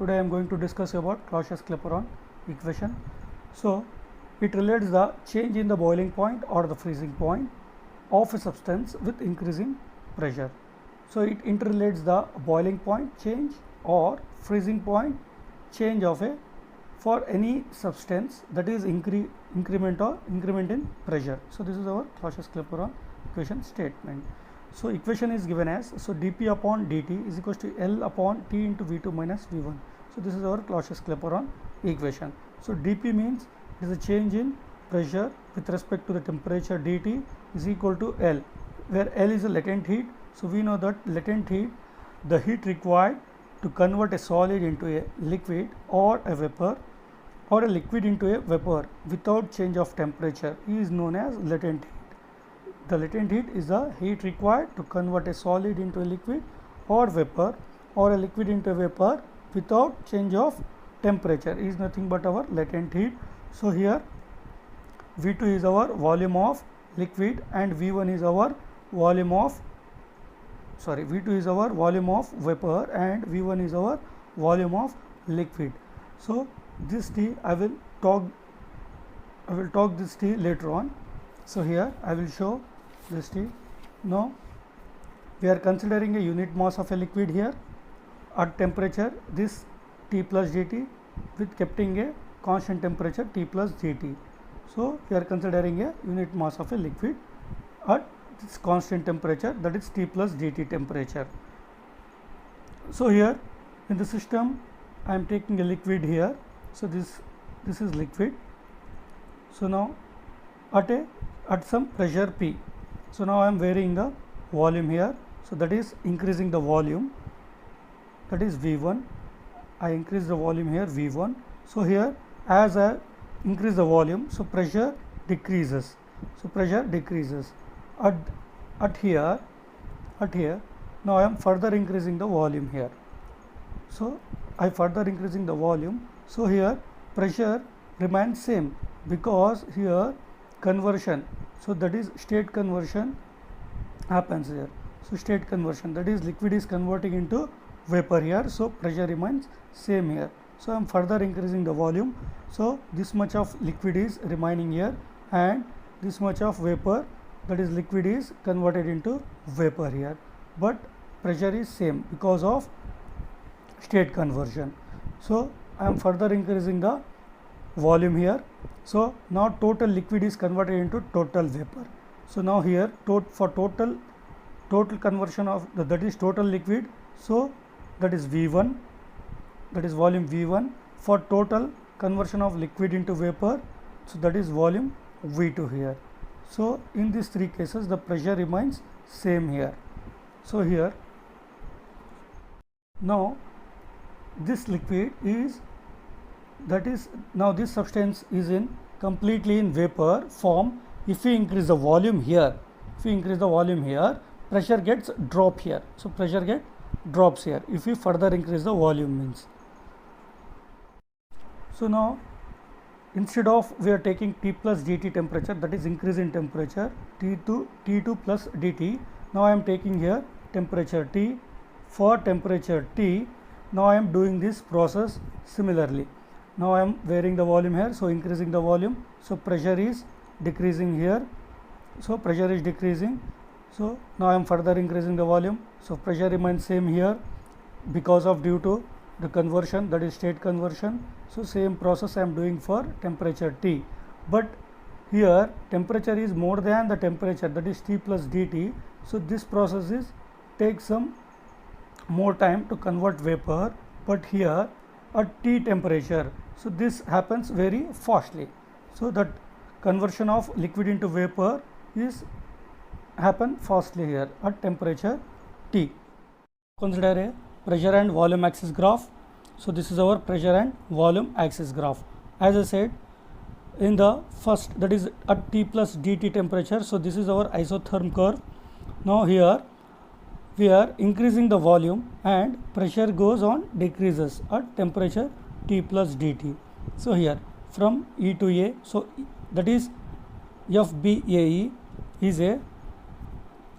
Today I am going to discuss about Clausius-Clapeyron equation. So it relates the change in the boiling point or the freezing point of a substance with increasing pressure. So it interrelates the boiling point change or freezing point change of a for any substance that is increment in pressure. So this is our Clausius-Clapeyron equation statement. So equation is given as, so dP upon dt is equals to L upon T into V2 minus V1. So this is our Clausius-Clapeyron equation. So dP means it is a change in pressure with respect to the temperature dt is equal to L, where L is a latent heat. So we know that latent heat, the heat required to convert a solid into a liquid or a vapor or a liquid into a vapor without change of temperature is known as latent heat. The latent heat is the heat required to convert a solid into a liquid or vapor or a liquid into a vapor without change of temperature is nothing but our latent heat. So here V2 is our volume of liquid and V1 is our volume of V2 is our volume of vapor and V1 is our volume of liquid. So this T I will talk this T later on. So here I will show this T. Now we are considering a unit mass of a liquid here at temperature this T plus dt with keeping a constant temperature T plus dt. So we are considering a unit mass of a liquid at this constant temperature, that is T plus dt temperature. So here in the system I am taking a liquid here. So this is liquid. So now at some pressure P. So now I am varying the volume here. So that is increasing the volume, that is V1. I increase the volume here V1. So here as I increase the volume, so pressure decreases. So pressure decreases at here. Now I am further increasing the volume here. So I further increasing the volume. So here pressure remains same because here conversion, so that is state conversion happens here. So state conversion, that is liquid is converting into vapor here. So pressure remains same here. So I am further increasing the volume. So this much of liquid is remaining here and this much of vapor, that is liquid, is converted into vapor here, but pressure is same because of state conversion. So I am further increasing the volume here. So now total liquid is converted into total vapor. So now here for total conversion of that is total liquid. So that is V1, that is volume V1 for total conversion of liquid into vapor. So that is volume V2 here. So in these three cases the pressure remains same here. So here now this liquid is, that is now this substance is in completely in vapor form. If we increase the volume here, pressure gets drop here. So pressure drops here if we further increase the volume means. So now instead of we are taking T plus dt temperature, that is increase in temperature T2 plus dt. Now I am taking here temperature T. For temperature T, now I am doing this process similarly. Now I am varying the volume here, so increasing the volume. So pressure is decreasing here. So pressure is decreasing. So now I am further increasing the volume. So pressure remains same here because of due to the conversion, that is state conversion. So same process I am doing for temperature T, but here temperature is more than the temperature, that is T plus dt. So this process is takes some more time to convert vapor, but here at T temperature, so this happens very fastly. So that conversion of liquid into vapor is happen fastly here at temperature T. Consider a pressure and volume axis graph. So this is our pressure and volume axis graph. As I said in the first, that is at T plus dt temperature. So this is our isotherm curve. Now here we are increasing the volume and pressure goes on decreases at temperature T plus dt. So here from E to A, so that is FBAE is a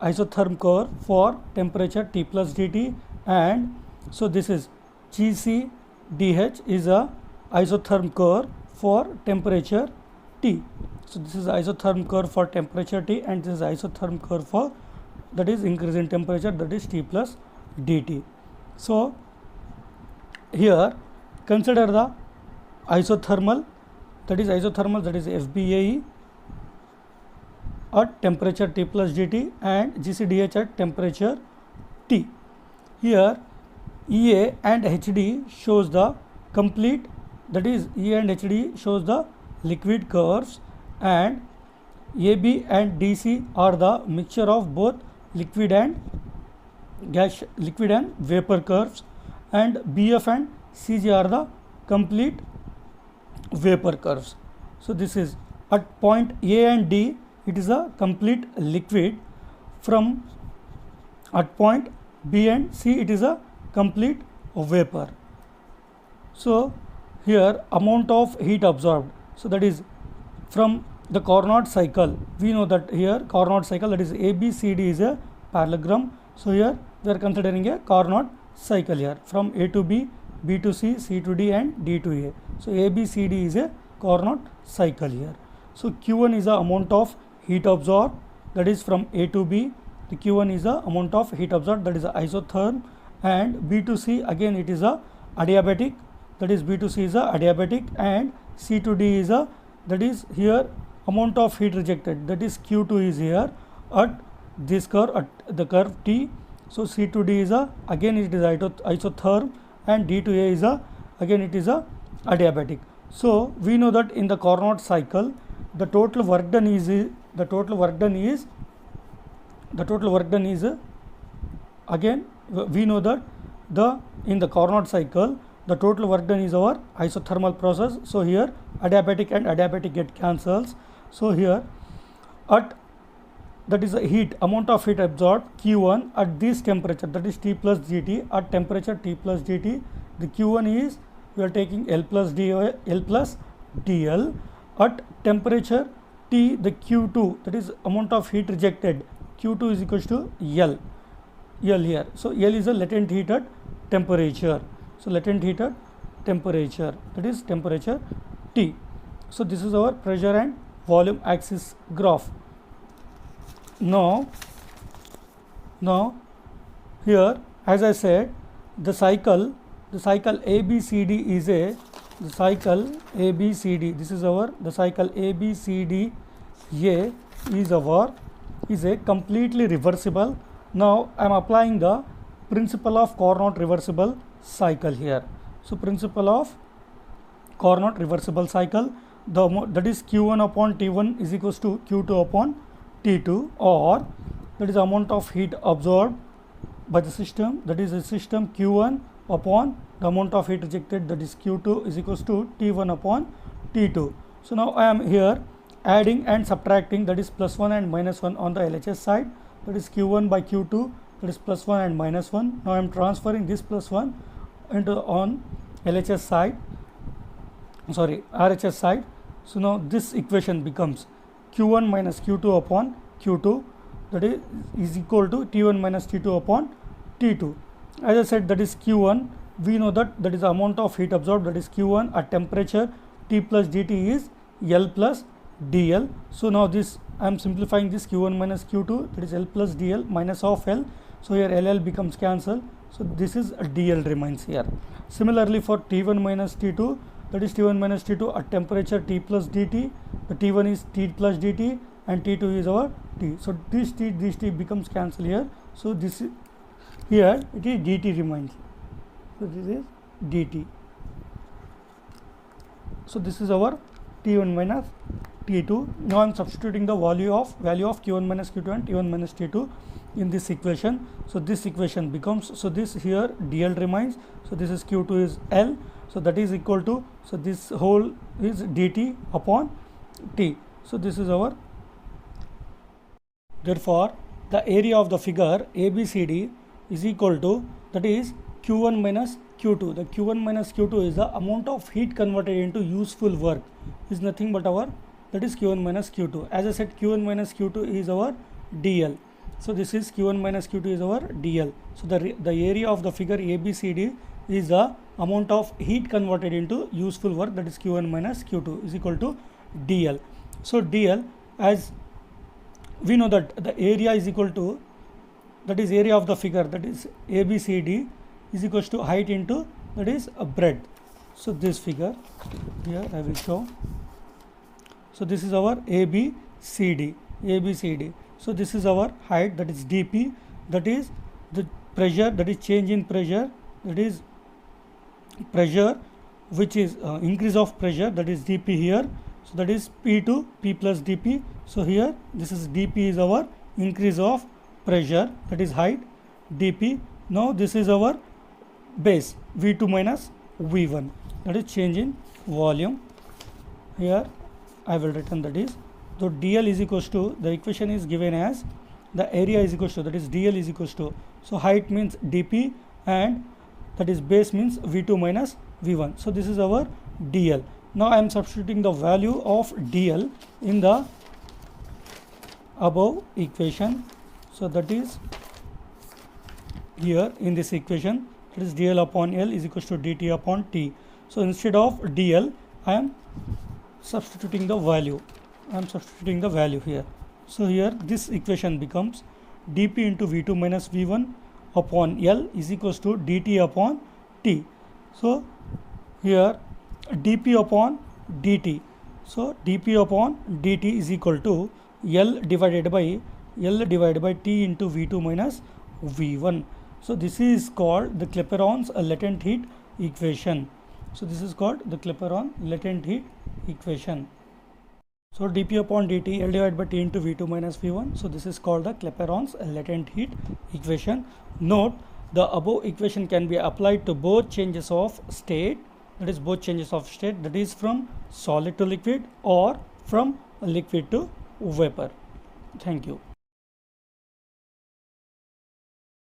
isotherm curve for temperature T plus dt, and so this is GC dH is a isotherm curve for temperature T. So this is isotherm curve for temperature T, and this is isotherm curve for, that is, increase in temperature, that is T plus dt. So here consider the isothermal, that is FBAE at temperature T plus dt and GCDH at temperature T. Here EA and HD shows the complete, that is EA and HD shows the liquid curves, and AB and DC are the mixture of both liquid and gas, liquid and vapor curves, and BF and CG are the complete vapor curves. So this is at point A and D, it is a complete liquid. From at point B and C, it is a complete vapor. So here amount of heat absorbed, so that is from the Carnot cycle, we know that here Carnot cycle, that is ABCD is a parallelogram. So here we are considering a Carnot cycle here, from A to B, B to C, C to D and D to A. So ABCD is a Carnot cycle here. So Q1 is the amount of heat absorbed, that is from A to B. The Q1 is the amount of heat absorbed, that is isotherm, and B to C again it is a adiabatic, that is B to C is a adiabatic, and C to D is a, that is here amount of heat rejected, that is Q2 is here at this curve, at the curve T. So C to D is a, again it is isotherm, and D to A is a, again it is a adiabatic. So we know that in the Carnot cycle the total work done is again we know that in the Carnot cycle the total work done is our isothermal process. So here adiabatic and adiabatic get cancels. So here at, that is a heat, amount of heat absorbed Q1 at this temperature, that is T plus dt, at temperature T plus dt, the Q1 is, we are taking L plus DL. At temperature T, the Q2, that is amount of heat rejected, Q2 is equals to L here. So L is a latent heat at temperature. So latent heat at temperature, that is temperature T. So this is our pressure and volume axis graph. Now here, as I said, the cycle ABCD is a, the cycle ABCD, this is our, the cycle ABCD A is a completely reversible. Now I am applying the principle of Carnot reversible cycle here. So principle of Carnot reversible cycle, that is Q1 upon T1 is equals to Q2 upon T2, or that is amount of heat absorbed by the system, that is the system Q1 upon the amount of heat rejected, that is Q2 is equals to T1 upon T2. So now I am here adding and subtracting, that is plus 1 and minus 1 on the LHS side, that is Q1 by Q2, that is plus 1 and minus 1. Now I am transferring this plus 1 into on LHS side, sorry, RHS side. So now this equation becomes Q1 minus Q2 upon Q2, that is equal to T1 minus T2 upon T2. As I said, that is Q1, we know that is the amount of heat absorbed, that is Q1 at temperature T plus dt is L plus dl. So now this, I am simplifying this, Q1 minus Q2, that is L plus dl minus of L. So here LL becomes cancelled. So this is dl remains here. Similarly for T1 minus T2, that is T1 minus T2 at temperature T plus dt, the T1 is T plus dt and T2 is our T. So this T becomes cancelled here. So this is, here it is dt remains. So this is dt. So this is our T1 minus T2. Now I am substituting the value of Q1 minus Q2 and T1 minus T2 in this equation. So this equation becomes, so this here dl remains, so this is Q2 is L, so that is equal to, so this whole is dt upon T. So this is our, therefore the area of the figure ABCD is equal to, that is Q1 minus Q2. The Q1 minus Q2 is the amount of heat converted into useful work, is nothing but our, that is Q1 minus Q2. As I said, Q1 minus Q2 is our dl. So this is Q1 minus Q2 is our dl. So the area of the figure ABCD is the amount of heat converted into useful work, that is Q1 minus Q2 is equal to dl. So dl, as we know that the area is equal to, that is area of the figure, that is ABCD is equals to height into, that is a breadth. So this figure here I will show. So this is our ABCD. So this is our height, that is dP, that is the pressure, that is change in pressure, that is pressure which is increase of pressure, that is dP here. So that is P to P plus dP. So here this is dP is our increase of pressure, that is height dP. Now this is our base V2 minus V1, that is change in volume. Here I will written, that is, so dl is equals to, the equation is given as the area is equals to, that is dl is equals to, so height means dP and that is base means V2 minus V1. So this is our dl. Now I am substituting the value of dl in the above equation. So that is here in this equation, that is dl upon L is equals to dt upon T. So instead of dl I am substituting the value. Here. So here this equation becomes dP into V2 minus V1 upon L is equals to dt upon T. So here dP upon dt. So dP upon dt is equal to L divided by T into V2 minus V1. So this is called the Clapeyron's latent heat equation. So this is called the Clapeyron latent heat equation. So dP upon dt, L divided by T into V2 minus V1. So this is called the Clapeyron's latent heat equation. Note, the above equation can be applied to both changes of state, that is from solid to liquid or from liquid to vapor. Thank you.